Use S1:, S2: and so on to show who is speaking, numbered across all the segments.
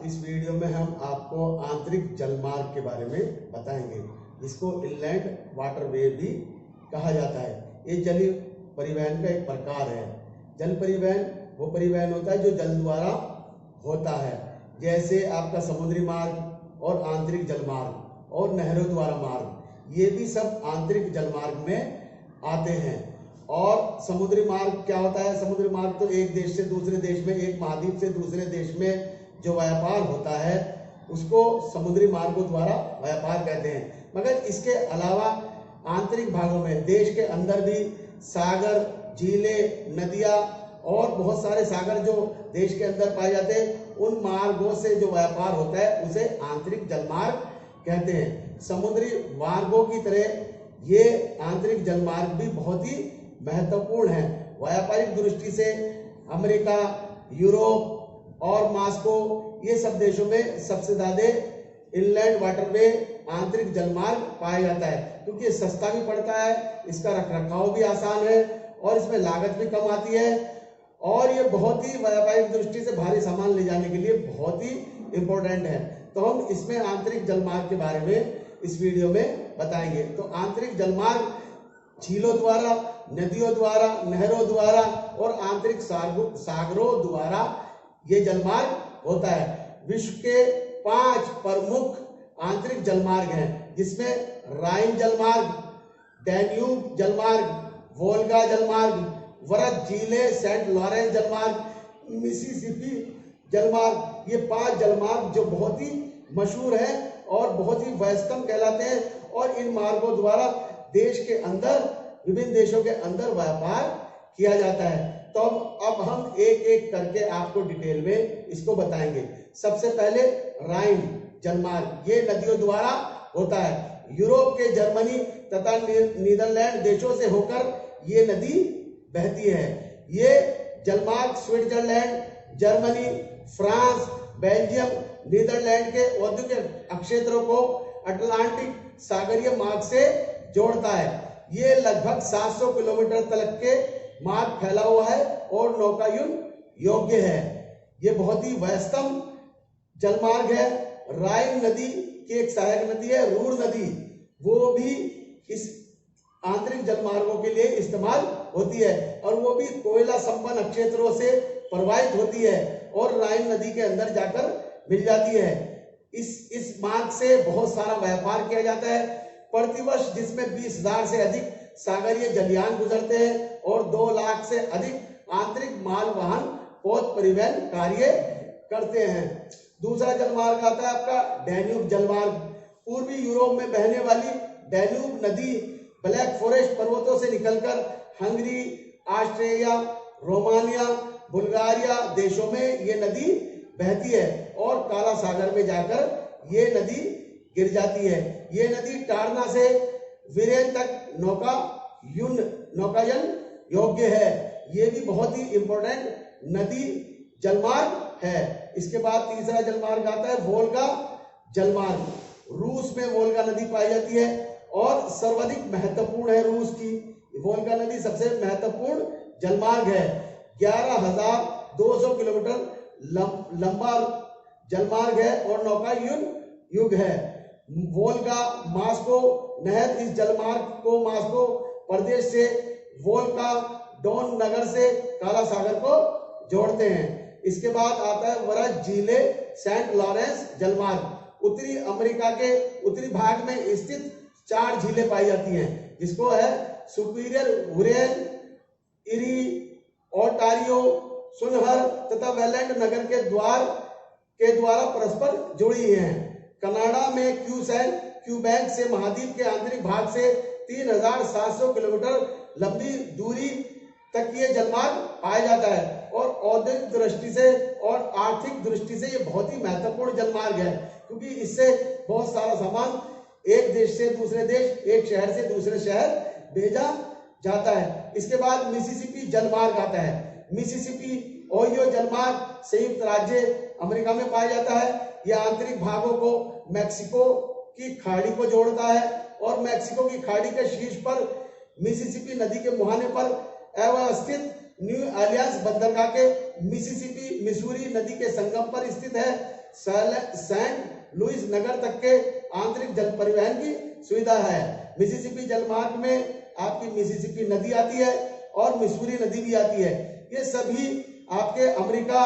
S1: इस वीडियो में हम आपको आंतरिक जलमार्ग के बारे में बताएंगे, जिसको इनलैंड वाटरवे भी कहा जाता है। ये जलीय परिवहन का एक प्रकार है। जल परिवहन वो परिवहन होता है जो जल द्वारा होता है, जैसे आपका समुद्री मार्ग और आंतरिक जलमार्ग और नहरों द्वारा मार्ग, ये भी सब आंतरिक जलमार्ग में आते हैं। और समुद्री मार्ग क्या होता है? समुद्री मार्ग तो एक देश से दूसरे देश में, एक महाद्वीप से दूसरे देश में जो व्यापार होता है उसको समुद्री मार्गों द्वारा व्यापार कहते हैं। मगर इसके अलावा आंतरिक भागों में देश के अंदर भी सागर, झीलें, नदियां और बहुत सारे सागर जो देश के अंदर पाए जाते हैं, उन मार्गों से जो व्यापार होता है उसे आंतरिक जलमार्ग कहते हैं। समुद्री मार्गों की तरह ये आंतरिक जलमार्ग भी बहुत ही महत्वपूर्ण है। व्यापारिक दृष्टि से अमेरिका, यूरोप और मॉस्को, ये सब देशों में सबसे ज्यादा इनलैंड वाटरवे आंतरिक जलमार्ग पाया जाता है, क्योंकि ये सस्ता भी पड़ता है, इसका रखरखाव भी आसान है और इसमें लागत भी कम आती है और ये बहुत ही व्यापारिक दृष्टि से भारी सामान ले जाने के लिए बहुत ही इंपॉर्टेंट है। तो हम इसमें आंतरिक जलमार्ग के बारे में इस वीडियो में बताएंगे। तो आंतरिक जलमार्ग झीलों द्वारा, नदियों द्वारा, नहरों द्वारा और आंतरिक सागरों द्वारा ये जलमार्ग होता है। विश्व के 5 प्रमुख आंतरिक जलमार्ग हैं, जिसमें राइन जलमार्ग, डैन्यूब जलमार्ग, वोल्गा जलमार्ग, वरद झीलें, सेंट लॉरेंस जलमार्ग, मिसिसिपी जलमार्ग। ये 5 जलमार्ग जो बहुत ही मशहूर है और बहुत ही व्यस्तम कहलाते हैं और इन मार्गों द्वारा देश के अंदर, विभिन्न देशों के अंदर व्यापार किया जाता है। तो अब हम एक एक करके आपको डिटेल में इसको बताएंगे। सबसे पहले राइन जलमार्ग, ये नदियों द्वारा होता है। यूरोप के जर्मनी तथा नीदरलैंड देशों से होकर ये नदी बहती है। ये जलमार्ग Switzerland, Germany, France, Belgium, Netherland के औद्योगिक क्षेत्रों को अटलांटिक सागरीय मार्ग से जोड़ता है। ये लगभग 700 किलोमीटर तक के मार्ग फैला हुआ है और नौकायन योग्य है। ये बहुत ही व्यस्तम जलमार्ग है। राइन नदी की एक सहायक नदी है रूर नदी, वो भी इस आंतरिक जलमार्गों के लिए इस्तेमाल होती है और वो भी कोयला संपन्न क्षेत्रों से प्रवाहित होती है और राइन नदी के अंदर जाकर मिल जाती है। इस मार्ग से बहुत सारा व्यापार किया जाता है प्रतिवर्ष, जिसमें 20,000 से अधिक सागरीय जलयान गुजरते हैं और 2 लाख से अधिक आंतरिक माल वाहन पोत परिवहन कार्य करते हैं। दूसरा जलमार्ग आता है आपका डैन्यूब जलमार्ग। पूर्वी यूरोप में बहने वाली डैन्यूब नदी ब्लैक फॉरेस्ट पर्वतों से निकलकर हंगरी, ऑस्ट्रिया, रोमानिया, बुल्गारिया देशों में ये नदी बहती है और काला सागर में जाकर ये नदी गिर जाती है। ये नदी टारना से वीरेन तक नौकायन योग्य है। ये भी बहुत ही इंपॉर्टेंट नदी जलमार्ग है। इसके बाद तीसरा जलमार्ग आता है वोल्गा जलमार्ग। रूस में वोल्गा नदी पाई जाती है और सर्वाधिक महत्वपूर्ण है। रूस की वोल्गा नदी सबसे महत्वपूर्ण जलमार्ग है। 11,200 किलोमीटर लंबा जलमार्ग है और नौकायन युग है। वोल्गा मॉस्को नहर इस जलमार्ग को मॉस्को प्रदेश से वोल्गा डोन नगर से काला सागर को जोड़ते हैं। इसके बाद आता है वरद झीलें सेंट लॉरेंस जलमार्ग। उत्तरी अमेरिका के उत्तरी भाग में स्थित 4 झीलें पाई जाती हैं, जिसको है सुपीरियर, हुरेन, इरी, ओंटारियो, सुनहर तथा वेलैंड नगर के द्वारा परस्पर जुड़ी हैं। कनाडा में क्यूबेक से महाद्वीप के आंतरिक भाग से 3,700 किलोमीटर लंबी दूरी तक ये जलमार्ग पाया जाता है और औद्योगिक दृष्टि से और आर्थिक दृष्टि से ये बहुत ही महत्वपूर्ण जलमार्ग है, क्योंकि इससे बहुत सारा सामान एक देश से दूसरे देश, एक शहर से दूसरे शहर भेजा जाता है। इसके बाद मिसिसिपी जलमार्ग आता है। मिसिसिपी ओहियो जलमार्ग संयुक्त राज्य अमेरिका में पाया जाता है। यह आंतरिक भागों को मैक्सिको की खाड़ी को जोड़ता है और मैक्सिको की खाड़ी के शीर्ष पर मिसिसिपी नदी के मुहाने पर अवस्थित न्यू ऑरलियंस बंदरगाह के मिसिसिपी मिसूरी नदी के संगम पर स्थित है। सेंट लुइस नगर तक के आंतरिक जल परिवहन की सुविधा है। मिसिसिपी जलमार्ग में आपकी मिसिसिपी नदी आती है और मिसूरी नदी भी आती है। ये सभी आपके अमेरिका,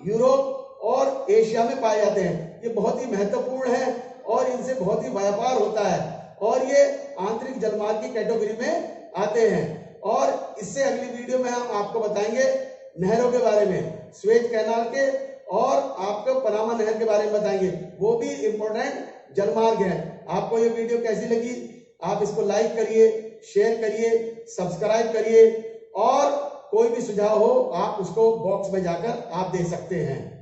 S1: यूरोप और एशिया में पाए जाते हैं। ये बहुत ही महत्वपूर्ण है और इनसे बहुत ही व्यापार होता है और ये आंतरिक जलमार्ग की कैटेगरी में आते हैं। और इससे अगली वीडियो में हम आपको बताएंगे नहरों के बारे में, स्वेज कैनाल के और आपको पनामा नहर के बारे में बताएंगे, वो भी इंपॉर्टेंट जलमार्ग है। आपको ये वीडियो कैसी लगी? आप इसको लाइक करिए, शेयर करिए, सब्सक्राइब करिए और कोई भी सुझाव हो आप उसको बॉक्स में जाकर आप दे सकते हैं।